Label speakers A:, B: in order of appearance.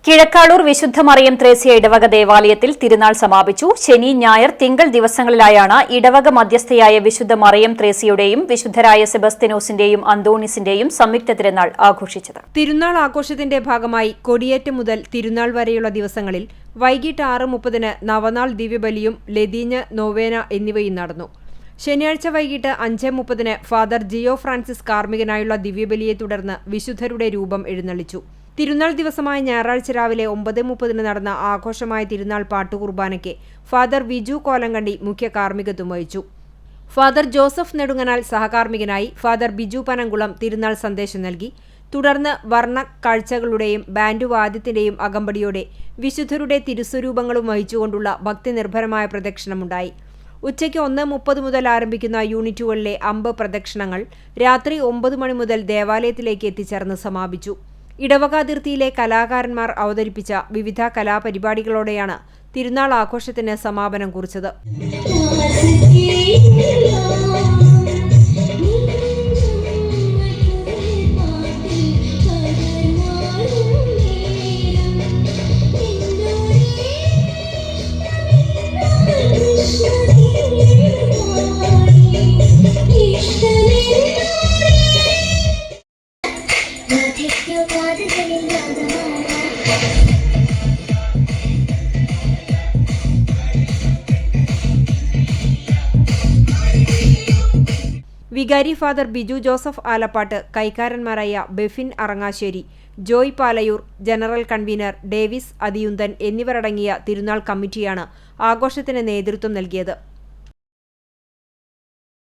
A: കിഴക്കാളൂർ വിശുദ്ധ മറിയം ത്രേസ്യ ഇടവക ദേവാലയത്തിൽ തിരുനാൾ സമാപിച്ചു. ശനി, ഞായർ, തിങ്കൾ ദിവസങ്ങളിലായാണ് ഇടവക മധ്യസ്ഥയായ വിശുദ്ധ മറിയം ത്രേസ്യയുടെയും വിശുദ്ധരായ സെബസ്ത്യനോസിന്റെയും അന്തോണീസിന്റെയും സംയുക്ത തിരുനാൾ ആഘോഷിച്ചത്.
B: തിരുനാൾ ആഘോഷത്തിന്റെ ഭാഗമായി കൊടിയേറ്റ് മുതൽ തിരുനാൾ വരെയുള്ള ദിവസങ്ങളിൽ വൈകിട്ട് 6:30 നവനാൾ ദിവ്യബലിയും ലതീഞ്ഞ് നോവേന എന്നിവയും നടന്നു. ശനിയാഴ്ച വൈകിട്ട് 5:30 ഫാദർ ജിയോ ഫ്രാൻസിസ് കാർമ്മികനായുള്ള ദിവ്യബലിയെ തുടർന്ന് വിശുദ്ധരുടെ രൂപം എഴുന്നള്ളിച്ചു. തിരുനാൾ ദിവസമായ ഞായറാഴ്ച രാവിലെ 9:30 നടന്ന ആഘോഷമായ തിരുനാൾ പാട്ടുകുർബാനയ്ക്ക് ഫാദർ വിജു കോലങ്കണ്ടി മുഖ്യ കാർമ്മികത്വം വഹിച്ചു. ഫാദർ ജോസഫ് നെടുങ്ങനാൽ സഹകാർമ്മികനായി, ഫാദർ ബിജു പനങ്കുളം തിരുനാൾ സന്ദേശം നൽകി. തുടർന്ന് വർണ്ണ കാഴ്ചകളുടെയും ബാൻഡുവാദ്യത്തിന്റെയും അകമ്പടിയോടെ വിശുദ്ധരുടെ തിരുസ്വരൂപങ്ങളും വഹിച്ചുകൊണ്ടുള്ള ഭക്തിനിർഭരമായ പ്രദക്ഷിണമുണ്ടായി. ഉച്ചയ്ക്ക് 1:30 മുതൽ ആരംഭിക്കുന്ന യൂണിറ്റുകളിലെ അമ്പ് പ്രദക്ഷിണങ്ങൾ രാത്രി 9 മണി മുതൽ ദേവാലയത്തിലേക്ക് എത്തിച്ചേർന്ന് സമാപിച്ചു. ഇടവകാതിർത്തിയിലെ കലാകാരന്മാർ അവതരിപ്പിച്ച വിവിധ കലാപരിപാടികളോടെയാണ് തിരുനാൾ ആഘോഷത്തിന് സമാപനം കുറിച്ചത്. വികാരി ഫാദർ ബിജു ജോസഫ് ആലപ്പാട്ട്, കൈക്കാരന്മാരായ Befin Arangassery, Joy Palayur, general convener Davis Athiyunthan എന്നിവരടങ്ങിയ തിരുനാൾ കമ്മിറ്റിയാണ് ആഘോഷത്തിന് നേതൃത്വം നൽകിയത്.